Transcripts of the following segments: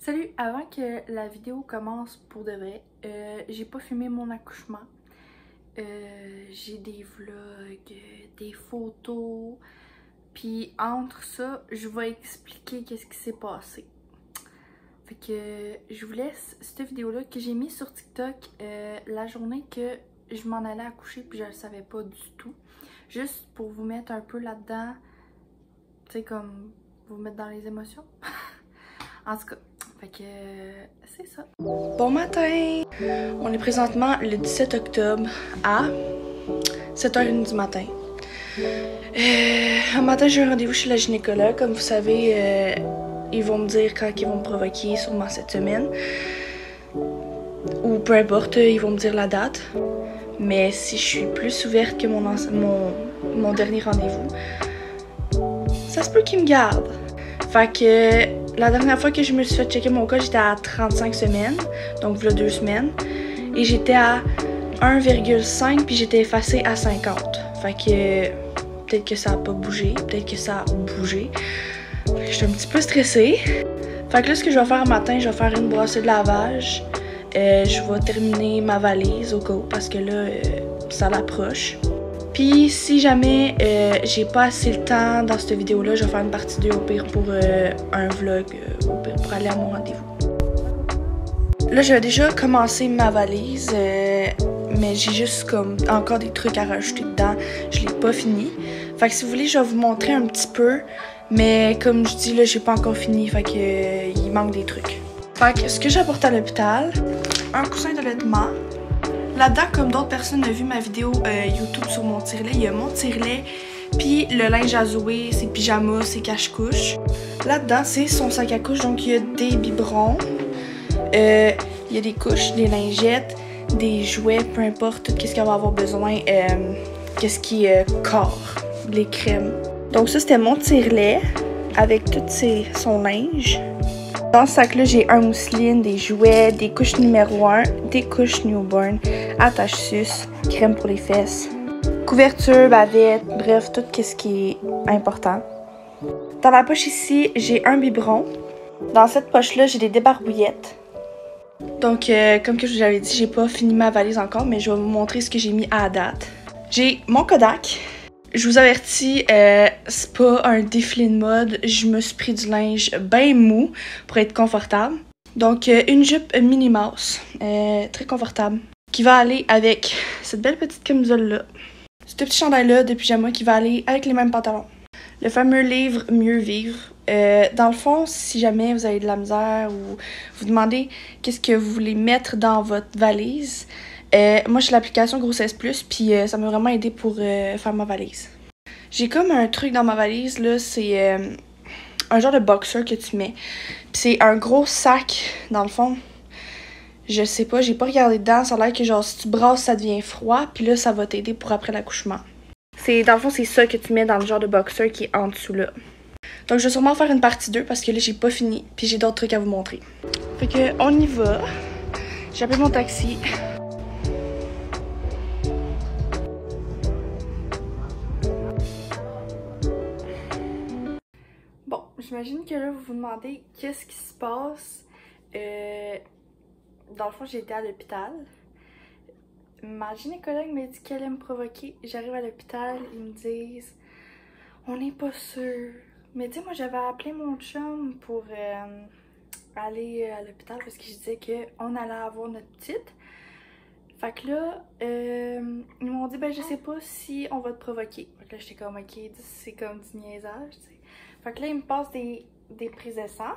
Salut! Avant que la vidéo commence pour de vrai, j'ai pas filmé mon accouchement. J'ai des vlogs, des photos, puis entre ça, je vais expliquer qu'est-ce qui s'est passé. Fait que je vous laisse cette vidéo-là que j'ai mise sur TikTok la journée que je m'en allais accoucher puis je le savais pas du tout. Juste pour vous mettre un peu là-dedans, tu sais, comme vous mettre dans les émotions. En tout cas, fait que c'est ça. Bon matin! On est présentement le 17 octobre à 7h30 du matin. Un matin, j'ai un rendez-vous chez la gynécologue. Comme vous savez, ils vont me dire quand ils vont me provoquer, sûrement cette semaine. Ou peu importe, ils vont me dire la date. Mais si je suis plus ouverte que mon dernier rendez-vous, ça se peut qu'ils me gardent. Fait que la dernière fois que je me suis fait checker mon cas, j'étais à 35 semaines, donc voilà 2 semaines. Et j'étais à 1,5 puis j'étais effacée à 50. Fait que peut-être que ça a pas bougé, peut-être que ça a bougé. J'étais un petit peu stressée. Fait que là, ce que je vais faire un matin, je vais faire une brassée de lavage. Je vais terminer ma valise au cas où parce que là, ça l'approche. Puis si jamais j'ai pas assez le temps dans cette vidéo-là, je vais faire une partie 2 au pire pour un vlog, au pire pour aller à mon rendez-vous. Là, j'ai déjà commencé ma valise, mais j'ai juste comme encore des trucs à rajouter dedans. Je l'ai pas fini. Fait que si vous voulez, je vais vous montrer un petit peu. Mais comme je dis, là, j'ai pas encore fini. Fait que il manque des trucs. Fait que ce que j'apporte à l'hôpital, un coussin d'allaitement. Là-dedans, comme d'autres personnes ont vu ma vidéo YouTube sur mon tire-lait, il y a mon tire-lait, puis le linge à Zoé, ses pyjamas, ses cache-couches. Là-dedans, c'est son sac à couche, donc il y a des biberons, il y a des couches, des lingettes, des jouets, peu importe, tout ce qu'elle va avoir besoin, qu'est-ce qui est corps, les crèmes. Donc ça, c'était mon tire-lait avec tout son linge. Dans ce sac-là, j'ai un mousseline, des jouets, des couches numéro 1, des couches newborn, attache-suce, crème pour les fesses, couverture, bavette, bref, tout ce qui est important. Dans la poche ici, j'ai un biberon. Dans cette poche-là, j'ai des débarbouillettes. Donc, comme que je vous avais dit, j'ai pas fini ma valise encore, mais je vais vous montrer ce que j'ai mis à la date. J'ai mon Kodak. Je vous avertis, c'est pas un défilé de mode. Je me suis pris du linge bien mou pour être confortable. Donc, une jupe Minnie Mouse, très confortable, qui va aller avec cette belle petite camisole-là. Ce petit chandail-là de pyjama qui va aller avec les mêmes pantalons. Le fameux livre Mieux vivre. Dans le fond, si jamais vous avez de la misère ou vous demandez qu'est-ce que vous voulez mettre dans votre valise, moi, j'ai l'application Grossesse Plus, puis ça m'a vraiment aidé pour faire ma valise. J'ai comme un truc dans ma valise, là, c'est un genre de boxer que tu mets. Puis c'est un gros sac, dans le fond. Je sais pas, j'ai pas regardé dedans, ça a l'air que genre si tu brasses, ça devient froid, puis là, ça va t'aider pour après l'accouchement. Dans le fond, c'est ça que tu mets dans le genre de boxer qui est en dessous, là. Donc, je vais sûrement faire une partie 2 parce que là, j'ai pas fini, puis j'ai d'autres trucs à vous montrer. Fait que, on y va. J'ai appelé mon taxi. Bon, j'imagine que là, vous vous demandez qu'est-ce qui se passe. Dans le fond, j'ai été à l'hôpital. Ma gynécologue m'a dit qu'elle allait me provoquer. J'arrive à l'hôpital, ils me disent « On n'est pas sûr. » Mais tu sais, moi, j'avais appelé mon chum pour aller à l'hôpital parce que je disais qu'on allait avoir notre petite. Fait que là, ils m'ont dit « Ben, je sais pas si on va te provoquer. » Fait que là, j'étais comme « Ok, c'est comme du niaisage, tu sais. » Fait que là, ils me passent des prises de sang.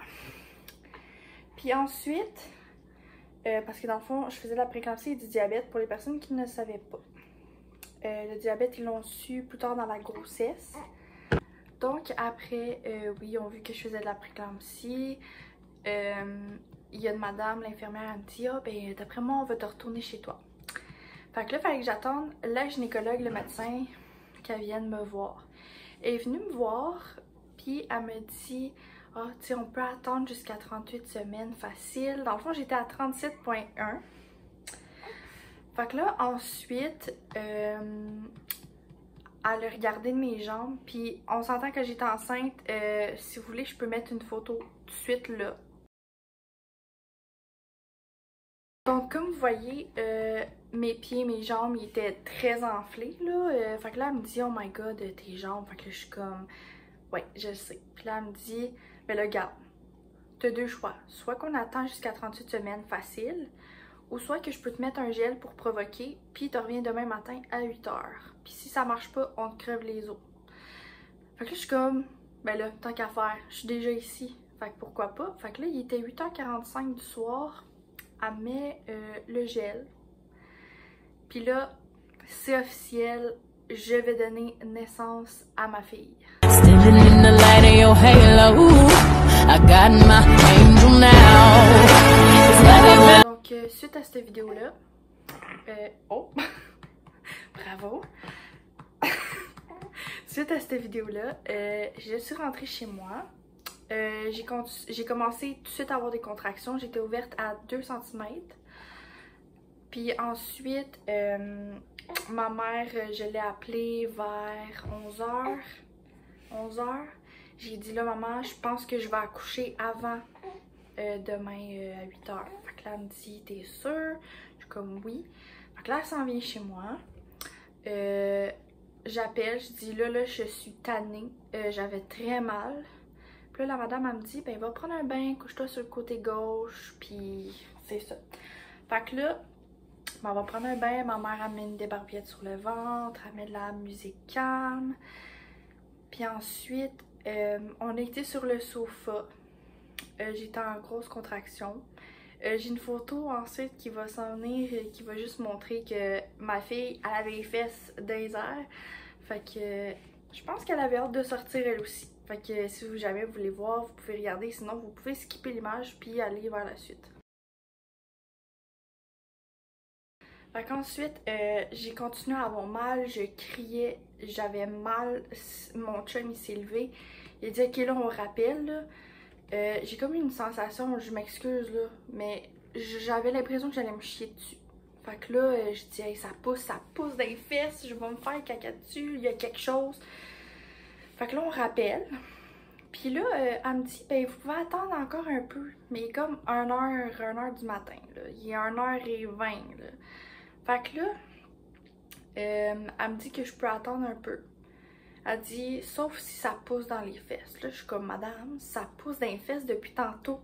Puis ensuite, parce que dans le fond, je faisais de la prééclampsie et du diabète pour les personnes qui ne le savaient pas. Le diabète, ils l'ont su plus tard dans la grossesse. Donc après, oui, ils ont vu que je faisais de la prééclampsie. Il y a une madame, l'infirmière, elle me dit « Ah, ben d'après moi, on va te retourner chez toi. » Fait que là, il fallait que j'attende la gynécologue, le médecin, qu'elle vienne me voir. Elle est venue me voir, puis elle me dit « Ah, tu sais, on peut attendre jusqu'à 38 semaines facile. » Dans le fond, j'étais à 37,1. Fait que là, ensuite, elle a regardé mes jambes, puis on s'entend que j'étais enceinte. Si vous voulez, je peux mettre une photo tout de suite là. Donc comme vous voyez, mes pieds, mes jambes, ils étaient très enflés là. Fait que là, elle me dit, oh my god, tes jambes. Fait que là, je suis comme, ouais, je sais. Puis là, elle me dit, ben là, garde, t'as deux choix. Soit qu'on attend jusqu'à 38 semaines facile, ou soit que je peux te mettre un gel pour provoquer, puis tu reviens demain matin à 8 h. Puis si ça marche pas, on te crève les os. Fait que là, je suis comme, ben là, tant qu'à faire, je suis déjà ici. Fait que pourquoi pas? Fait que là, il était 8 h 45 du soir. Elle met le gel. Puis là, c'est officiel, je vais donner naissance à ma fille. Donc, suite à cette vidéo-là, oh, bravo! Suite à cette vidéo-là, je suis rentrée chez moi. J'ai commencé tout de suite à avoir des contractions. J'étais ouverte à 2 cm. Puis ensuite, ma mère, je l'ai appelée vers 11 h. 11 h. J'ai dit là, maman, je pense que je vais accoucher avant demain à 8 h. Fait que là, elle me dit, t'es sûre? Je suis comme oui. Fait que là, elle s'en vient chez moi. J'appelle, je dis là, je suis tannée. J'avais très mal. Puis là, la madame, elle me dit, ben, va prendre un bain, couche-toi sur le côté gauche. Puis c'est ça. Fait que là, ben, on va prendre un bain. Ma mère amène des barbiettes sur le ventre, elle met de la musique calme. Puis ensuite, on a été sur le sofa. J'étais en grosse contraction. J'ai une photo ensuite qui va s'en venir, qui va juste montrer que ma fille, elle avait les fesses dans les airs. Fait que je pense qu'elle avait hâte de sortir elle aussi. Fait que si vous jamais vous voulez voir, vous pouvez regarder. Sinon, vous pouvez skipper l'image puis aller vers la suite. Fait qu'ensuite, j'ai continué à avoir mal, je criais, j'avais mal, mon chum il s'est levé, il a dit ok là on rappelle là. J'ai comme une sensation, je m'excuse là, mais j'avais l'impression que j'allais me chier dessus. Fait que là, je dis hey, ça pousse dans les fesses, je vais me faire caca dessus, il y a quelque chose. Fait que là on rappelle. Puis là, elle me dit, ben vous pouvez attendre encore un peu, mais comme 1 h du matin, là. Il est 1 h 20 là. Fait que là, elle me dit que je peux attendre un peu. Elle dit, sauf si ça pousse dans les fesses. Là, je suis comme, madame, ça pousse dans les fesses depuis tantôt.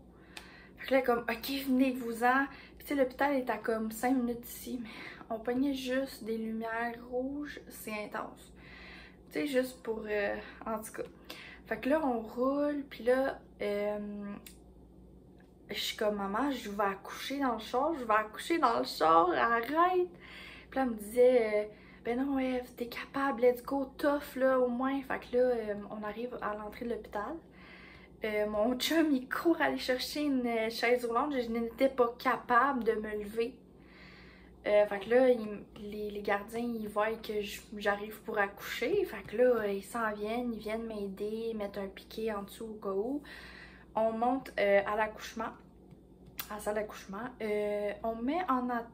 Fait que là, comme, ok, venez-vous-en. Puis tu sais, l'hôpital est à comme 5 minutes d'ici, mais on pognait juste des lumières rouges, c'est intense. Tu sais, juste pour, en tout cas. Fait que là, on roule, puis là, je suis comme, maman, je vais accoucher dans le char, arrête! Puis là, elle me disait, ben non, Eve, t'es capable, let's go, tough, là, au moins. Fait que là, on arrive à l'entrée de l'hôpital. Mon chum, il court aller chercher une chaise roulante, je n'étais pas capable de me lever. Fait que là, les gardiens, ils voient que j'arrive pour accoucher. Fait que là, ils s'en viennent, ils viennent m'aider, mettre un piquet en dessous au cas où. On monte à l'accouchement, à la salle d'accouchement. On met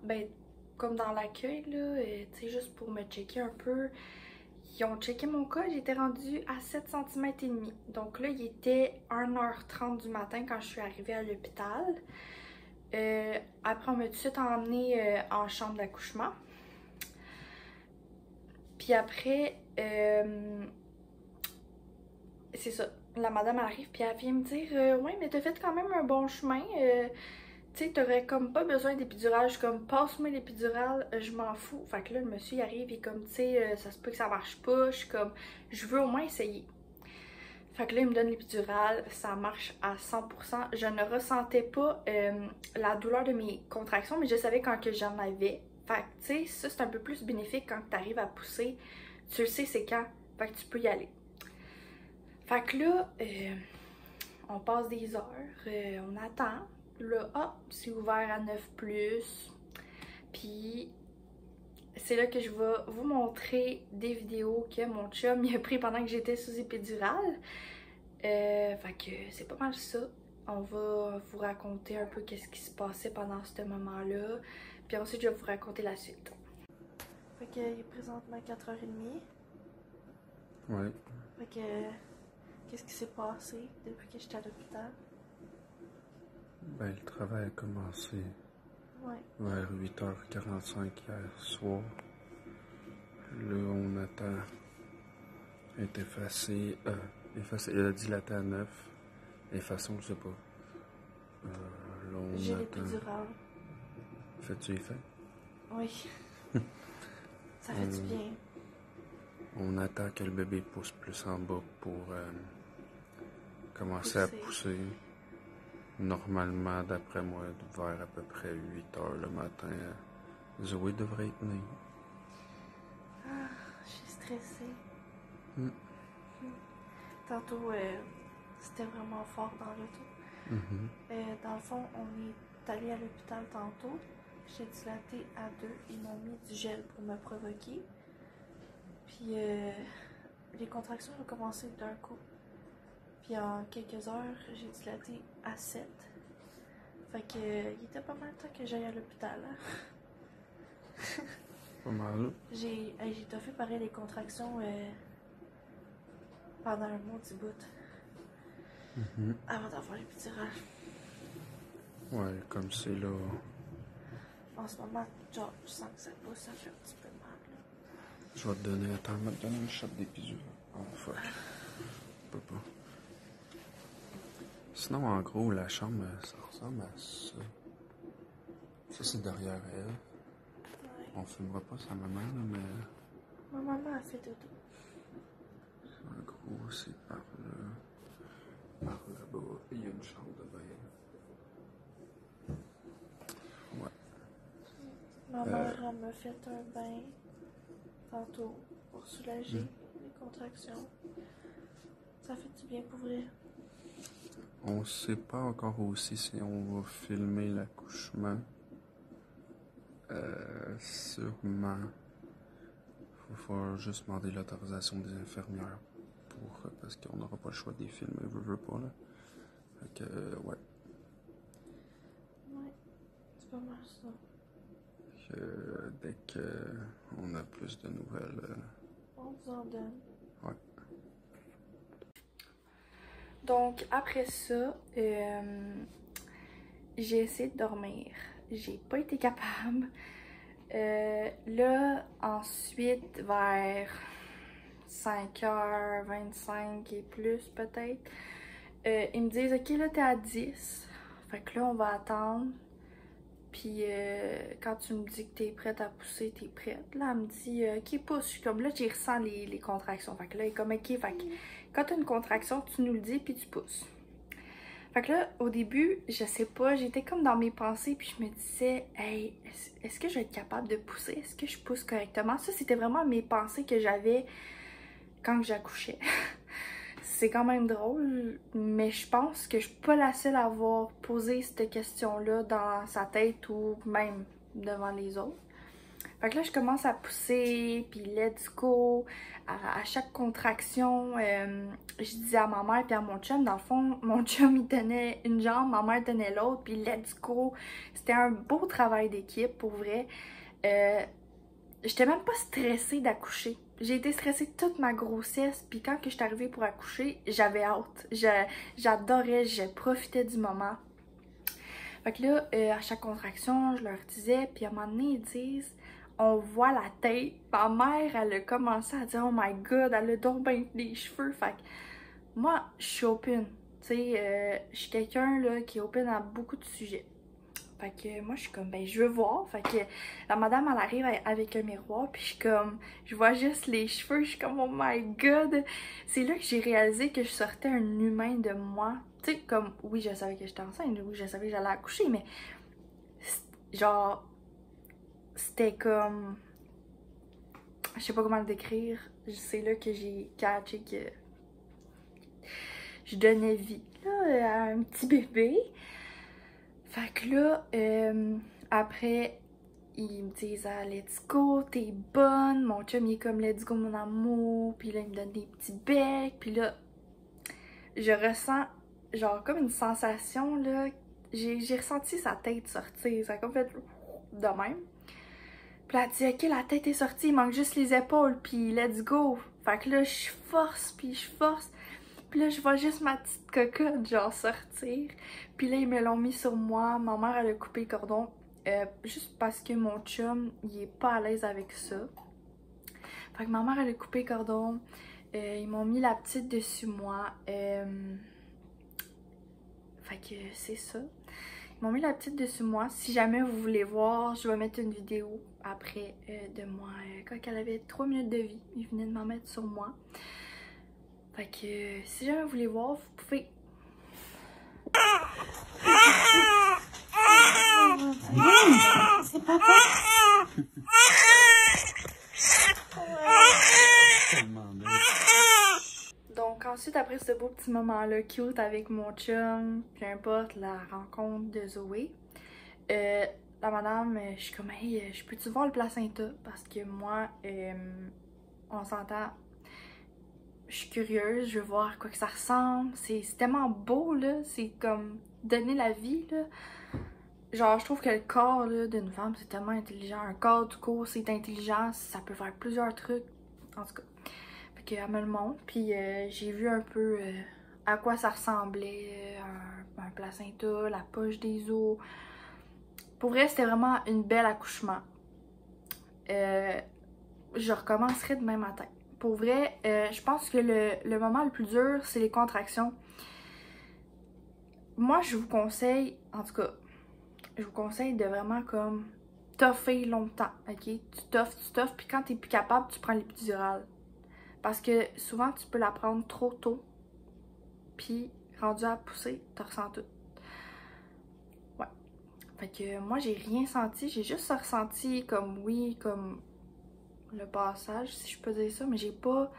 ben, comme dans l'accueil, là, tu sais, juste pour me checker un peu. Ils ont checké mon cas, j'étais rendue à 7 cm et demi. Donc là, il était 1 h 30 du matin quand je suis arrivée à l'hôpital. Après, on m'a tout de suite emmenée en chambre d'accouchement. Puis après, c'est ça. La madame arrive, puis elle vient me dire ouais, mais t'as fait quand même un bon chemin. Tu sais, t'aurais comme pas besoin d'épidural. Je suis comme, passe-moi l'épidural, je m'en fous. Fait que là, le monsieur il arrive, il est comme, tu sais, ça se peut que ça marche pas. Je suis comme, je veux au moins essayer. Fait que là, il me donne l'épidural, ça marche à 100%. Je ne ressentais pas la douleur de mes contractions, mais je savais quand que j'en avais. Fait que, tu sais, ça, c'est un peu plus bénéfique quand tu arrives à pousser. Tu le sais, c'est quand. Fait que tu peux y aller. Fait que là, on passe des heures, on attend. Là, hop, c'est ouvert à 9+. Puis, c'est là que je vais vous montrer des vidéos que mon chum il a pris pendant que j'étais sous épidurale. Fait que c'est pas mal ça. On va vous raconter un peu qu'est-ce qui se passait pendant ce moment-là. Puis ensuite, je vais vous raconter la suite. Fait que il est présentement 4h30. Ouais. Fait que qu'est-ce qui s'est passé depuis que j'étais à l'hôpital? Ben, le travail a commencé. Ouais. vers 8h45 hier soir. Là, on attend. Elle est effacée. Elle a dilaté à 9. Effacée, on ne sait pas. Là, on J'ai attend. l'épidurale. Fais-tu effet? Oui. Ça fait du bien. On attend que le bébé pousse plus en bas pour commencer à pousser. Normalement, d'après moi, vers à peu près 8h le matin, Zoé devrait être née. Ah, je suis stressée. Mm. Tantôt, c'était vraiment fort dans l'auto. Dans le fond, on est allé à l'hôpital tantôt. J'ai dilaté à 2. Ils m'ont mis du gel pour me provoquer. Puis les contractions ont commencé d'un coup. Puis en quelques heures, j'ai dilaté à 7. Fait que il était pas mal de temps que j'aille à l'hôpital. Hein? Pas mal. J'ai toffé pareil les contractions pendant un maudit bout. Avant d'avoir l'épidurale. Ouais, comme c'est là. En ce moment, genre, je sens que ça pousse, ça fait un petit peu mal. Là. Je vais te donner. Attends, je vais te donner une shot d'épidurale. Oh fuck. Je peux pas. Sinon, en gros, la chambre, ça ressemble à ça. Ça, c'est derrière elle. Ouais. On filmera pas sa maman, là, mais. Ma maman a fait dodo. En gros, c'est par là. Par là-bas. Il y a une chambre de bain. Ouais. Ma mère m'a fait un bain tantôt pour soulager les contractions. Ça fait du bien pour vrai. On sait pas encore aussi si on va filmer l'accouchement. Sûrement. Il va falloir juste demander l'autorisation des infirmières parce qu'on n'aura pas le choix des films, veut pas là. Fait que ouais. Ouais, c'est pas mal ça. Dès qu'on a plus de nouvelles. On vous en donne. Ouais. Donc après ça, j'ai essayé de dormir. J'ai pas été capable. Là, ensuite, vers 5h25 et plus peut-être, ils me disent « Ok, là, t'es à 10. » Fait que là, on va attendre. Puis quand tu me dis que t'es prête à pousser, t'es prête. Là, elle me dit « Ok, pousse. » Je suis comme là, j'y ressens les contractions. Fait que là, elle est comme « Ok, fait que quand t'as une contraction, tu nous le dis, puis tu pousses. » Fait que là, au début, je sais pas, j'étais comme dans mes pensées, puis je me disais, hey, est-ce que je vais être capable de pousser? Est-ce que je pousse correctement? Ça, c'était vraiment mes pensées que j'avais quand j'accouchais. C'est quand même drôle, mais je pense que je suis pas la seule à avoir posé cette question-là dans sa tête ou même devant les autres. Fait que là, je commence à pousser, puis let's go. À chaque contraction, je disais à ma mère puis à mon chum, dans le fond, mon chum, il tenait une jambe, ma mère tenait l'autre, puis let's go. C'était un beau travail d'équipe, pour vrai. J'étais même pas stressée d'accoucher. J'ai été stressée toute ma grossesse, puis quand que je suis arrivée pour accoucher, j'avais hâte. J'adorais, je profitais du moment. Fait que là, à chaque contraction, je leur disais, puis à un moment donné, ils disent... On voit la tête. Ma mère, elle a commencé à dire « Oh my God, elle a donc bien des cheveux. » Fait que moi, je suis open. Tu sais, je suis quelqu'un là qui est open à beaucoup de sujets. Fait que moi, je suis comme, ben, je veux voir. Fait que la madame, elle arrive avec un miroir, puis je suis comme, je vois juste les cheveux. Je suis comme « Oh my God. » C'est là que j'ai réalisé que je sortais un humain de moi. Tu sais, comme, oui, je savais que j'étais enceinte. Oui, je savais que j'allais accoucher, mais genre... C'était comme... Je sais pas comment le décrire. C'est là que j'ai catché que je donnais vie là, à un petit bébé. Fait que là, après, ils me disent « Ah, let's go, t'es bonne. » Mon chum, il est comme « Let's go, mon amour. » Puis là, il me donne des petits becs. Puis là, je ressens genre comme une sensation, là. J'ai ressenti sa tête sortir. Ça a comme fait de même. Puis elle dit, ok, la tête est sortie, il manque juste les épaules, puis let's go. Fait que là, je force, puis je force. Puis là, je vois juste ma petite cocotte, genre, sortir. Puis là, ils me l'ont mis sur moi. Ma mère, elle a coupé le cordon juste parce que mon chum, il est pas à l'aise avec ça. Fait que ma mère, elle a coupé le cordon. Ils m'ont mis la petite dessus moi. Fait que c'est ça. Ils m'ont mis la petite dessus moi. Si jamais vous voulez voir, je vais mettre une vidéo après de moi. Quand elle avait 3 minutes de vie, ils venaient de m'en mettre sur moi. Fait que si jamais vous voulez voir, vous pouvez. C'est papa. Donc ensuite, après ce beau petit moment-là cute avec mon chum, peu importe la rencontre de Zoé, la madame, je suis comme, hey, je peux-tu voir le placenta? Parce que moi, on s'entend, je suis curieuse, je veux voir à quoi que ça ressemble. C'est tellement beau, là, c'est comme donner la vie, là. Genre, je trouve que le corps d'une femme, c'est tellement intelligent. Un corps tout court, c'est intelligent, ça peut faire plusieurs trucs. En tout cas, fait qu'elle me le montre, puis j'ai vu un peu à quoi ça ressemblait, un placenta, la poche des os. Pour vrai, c'était vraiment une belle accouchement. Je recommencerai demain matin. Pour vrai, je pense que le moment le plus dur, c'est les contractions. Moi, je vous conseille, en tout cas, je vous conseille de vraiment comme toffer longtemps, ok? Tu toffes, puis quand t'es plus capable, tu prends l'épidurale. Parce que souvent, tu peux la prendre trop tôt, puis rendu à pousser, tu ressens tout. Ouais. Fait que moi, j'ai rien senti, j'ai juste ressenti comme, oui, comme le passage, si je peux dire ça, mais j'ai pas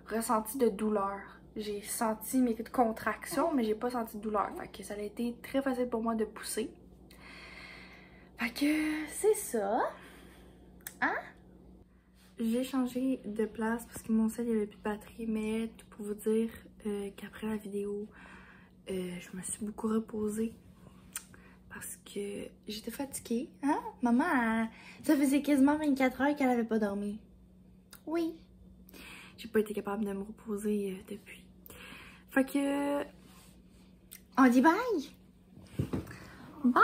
ressenti de douleur. J'ai senti mes contractions, mais j'ai pas senti de douleur. Fait que ça a été très facile pour moi de pousser. Fait que c'est ça. Hein? J'ai changé de place parce que mon cell il avait plus de batterie, mais tout pour vous dire qu'après la vidéo, je me suis beaucoup reposée parce que j'étais fatiguée. Hein? Maman, ça faisait quasiment 24 heures qu'elle avait pas dormi. Oui. J'ai pas été capable de me reposer depuis. Fait que... On dit bye! Bye!